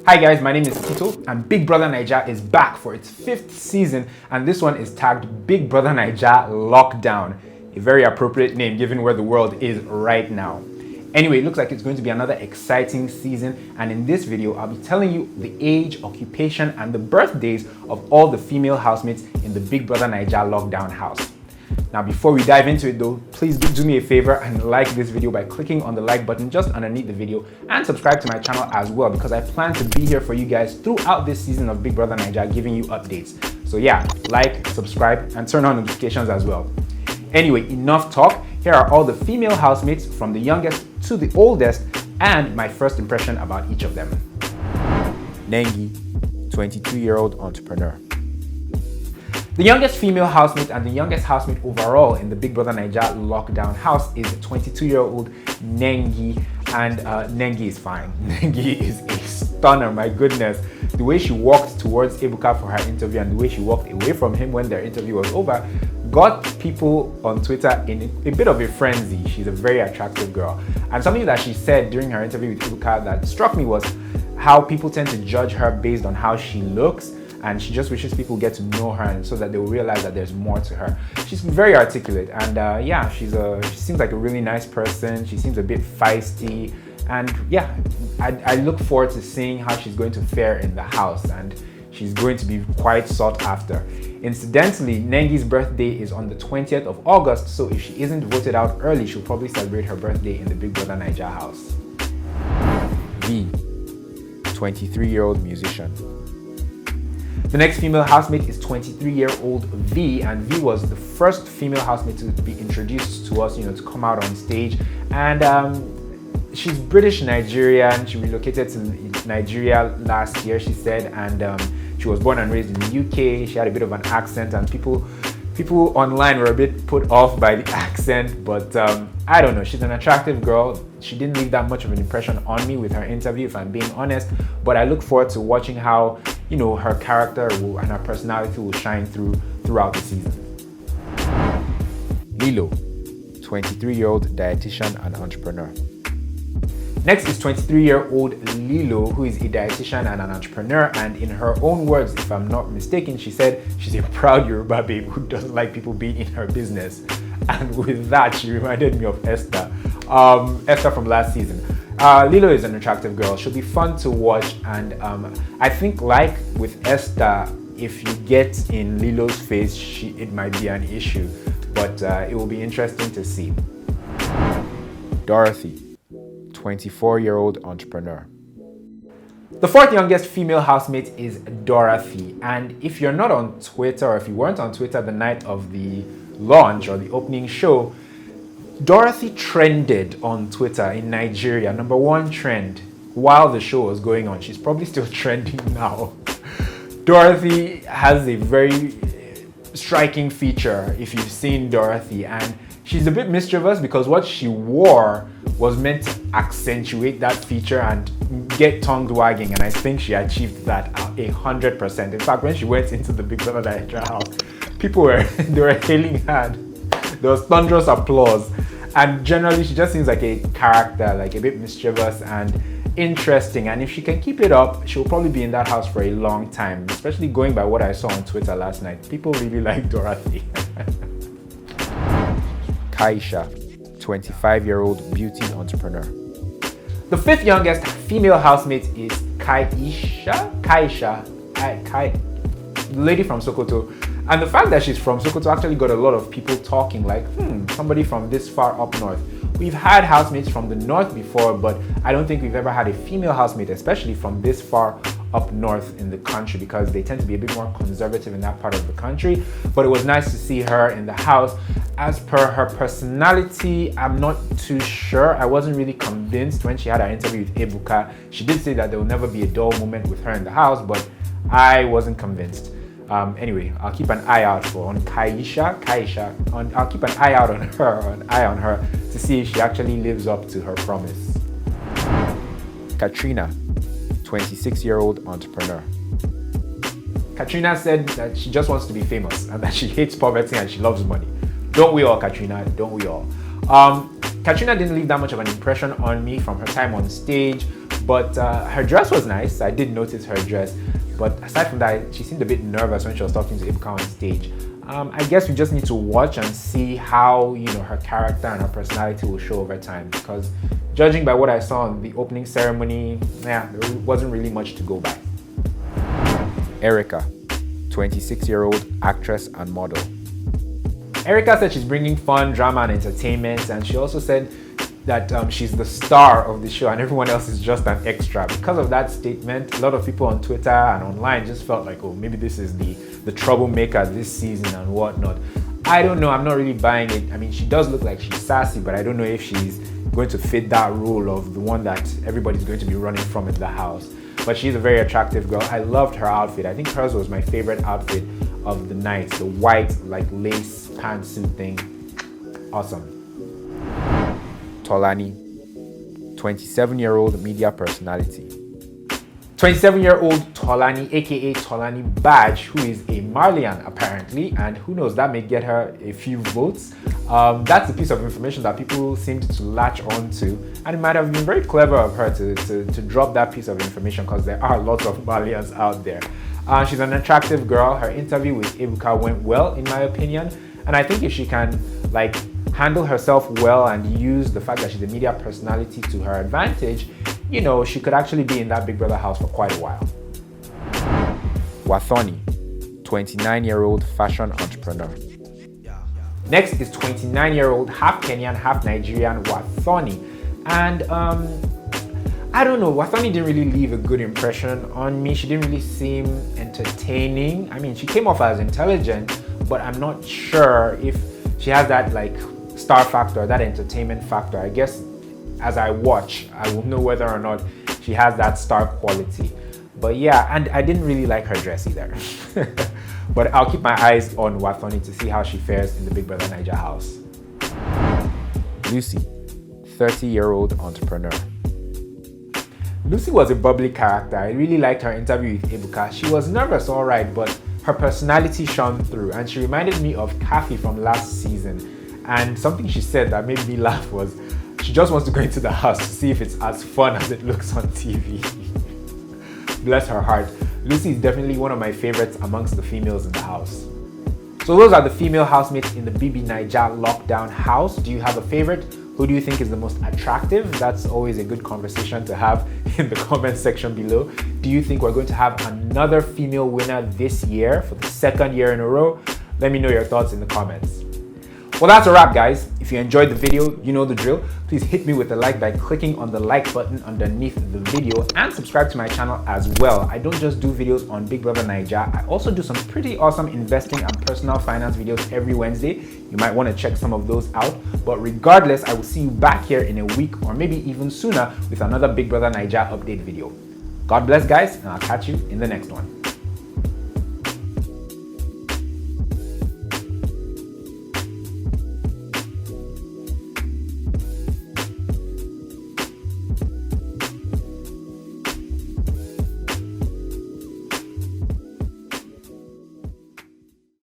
Hi guys, my name is Tito and Big Brother Naija is back for its 5th season, and this one is tagged Big Brother Naija Lockdown. A very appropriate name given where the world is right now. Anyway, it looks like it's going to be another exciting season, and in this video I'll be telling you the age, occupation and the birthdays of all the female housemates in the Big Brother Naija Lockdown house. Now before we dive into it though, please do me a favor and like this video by clicking on the like button just underneath the video, and subscribe to my channel as well, because I plan to be here for you guys throughout this season of Big Brother Naija, giving you updates. So yeah, like, subscribe and turn on notifications as well. Anyway, enough talk. Here are all the female housemates from the youngest to the oldest and my first impression about each of them. Nengi, 22-year-old entrepreneur. The youngest female housemate and the youngest housemate overall in the Big Brother Naija Lockdown house is 22-year-old Nengi, and Nengi is fine. Nengi is a stunner, my goodness. The way she walked towards Ebuka for her interview and the way she walked away from him when their interview was over got people on Twitter in a bit of a frenzy. She's a very attractive girl. And something that she said during her interview with Ebuka that struck me was how people tend to judge her based on how she looks, and she just wishes people get to know her and so that they will realize that there's more to her. She's very articulate, and yeah, she seems like a really nice person. She seems a bit feisty, and yeah, I look forward to seeing how she's going to fare in the house, and she's going to be quite sought after. Incidentally, Nengi's birthday is on the 20th of August, so if she isn't voted out early, she'll probably celebrate her birthday in the Big Brother Naija house. V, 23-year-old musician. The next female housemate is 23-year-old V, and V was the first female housemate to be introduced to us, to come out on stage. And she's British Nigerian. She relocated to Nigeria last year, she said, and she was born and raised in the UK. She had a bit of an accent, and people online were a bit put off by the accent, but I don't know. She's an attractive girl. She didn't leave that much of an impression on me with her interview, if I'm being honest, but I look forward to watching how her character and her personality will shine throughout the season. Lilo, 23-year-old dietitian and entrepreneur. Next is 23-year-old Lilo, who is a dietitian and an entrepreneur, and in her own words, if I'm not mistaken, she said she's a proud Yoruba babe who doesn't like people being in her business. And with that, she reminded me of Esther from last season. Lilo is an attractive girl. She'll be fun to watch, and I think, like with Esther, if you get in Lilo's face, it might be an issue, but it will be interesting to see. Dorothy, 24-year-old entrepreneur. The fourth youngest female housemate is Dorothy, and if you're not on Twitter, or if you weren't on Twitter the night of the launch or the opening show, Dorothy trended on Twitter in Nigeria, #1 trend, while the show was going on. She's probably still trending now. Dorothy has a very striking feature if you've seen Dorothy, and she's a bit mischievous because what she wore was meant to accentuate that feature and get tongue wagging, and I think she achieved that 100%. In fact, when she went into the Big Brother Naija house, people were hailing her. There was thunderous applause, and generally she just seems like a character, like a bit mischievous and interesting, and if she can keep it up, she'll probably be in that house for a long time, especially going by what I saw on Twitter last night. People really like Dorothy. Kaisha, 25-year-old beauty entrepreneur. The fifth youngest female housemate is Kaisha, the lady from Sokoto. And the fact that she's from Sokoto actually got a lot of people talking, like, somebody from this far up north. We've had housemates from the north before, but I don't think we've ever had a female housemate, especially from this far up north in the country, because they tend to be a bit more conservative in that part of the country. But it was nice to see her in the house. As per her personality, I'm not too sure. I wasn't really convinced when she had her interview with Ebuka. She did say that there will never be a dull moment with her in the house, but I wasn't convinced. Anyway, I'll keep an eye out on Kaisha. I'll keep an eye out on her to see if she actually lives up to her promise. Katrina, 26-year-old entrepreneur. Katrina said that she just wants to be famous and that she hates poverty and she loves money. Don't we all, Katrina? Don't we all? Katrina didn't leave that much of an impression on me from her time on stage, But her dress was nice. I did notice her dress. But aside from that, she seemed a bit nervous when she was talking to Ebuka on stage. I guess we just need to watch and see how, her character and her personality will show over time. Because judging by what I saw in the opening ceremony, there wasn't really much to go by. Erica, 26-year-old actress and model. Erica said she's bringing fun, drama, and entertainment, and she also said that she's the star of the show and everyone else is just an extra. Because of that statement, a lot of people on Twitter and online just felt like, oh, maybe this is the troublemaker this season and whatnot. I don't know, I'm not really buying it. I mean, she does look like she's sassy, but I don't know if she's going to fit that role of the one that everybody's going to be running from in the house. But she's a very attractive girl. I loved her outfit. I think hers was my favorite outfit of the night. The white, like lace pantsuit thing. Awesome. Tolani, 27-year-old media personality. 27-year-old Tolani, aka Tolanibaj, who is a Marlian apparently, and who knows, that may get her a few votes. That's a piece of information that people seemed to latch on to, and it might have been very clever of her to drop that piece of information because there are lots of Marlians out there. She's an attractive girl. Her interview with Ebuka went well, in my opinion, and I think if she can handle herself well and use the fact that she's a media personality to her advantage, she could actually be in that Big Brother house for quite a while. Wathoni, 29-year-old fashion entrepreneur. Next is 29-year-old half Kenyan, half Nigerian Wathoni. And I don't know, Wathoni didn't really leave a good impression on me. She didn't really seem entertaining. I mean, she came off as intelligent, but I'm not sure if she has that star factor, that entertainment factor. I guess as I watch, I will know whether or not she has that star quality. But yeah, and I didn't really like her dress either. But I'll keep my eyes on Wathoni to see how she fares in the Big Brother Naija house. Lucy, 30-year-old entrepreneur. Lucy was a bubbly character. I really liked her interview with Ebuka. She was nervous, all right, but her personality shone through, and she reminded me of Kathy from last season. And something she said that made me laugh was she just wants to go into the house to see if it's as fun as it looks on TV. Bless her heart. Lucy is definitely one of my favorites amongst the females in the house. So those are the female housemates in the BBNAIJA lockdown house. Do you have a favorite? Who do you think is the most attractive? That's always a good conversation to have in the comment section below. Do you think we're going to have another female winner this year for the second year in a row? Let me know your thoughts in the comments. Well, that's a wrap, guys. If you enjoyed the video, you know the drill. Please hit me with a like by clicking on the like button underneath the video and subscribe to my channel as well. I don't just do videos on Big Brother Naija. I also do some pretty awesome investing and personal finance videos every Wednesday. You might want to check some of those out. But regardless, I will see you back here in a week or maybe even sooner with another Big Brother Naija update video. God bless, guys, and I'll catch you in the next one.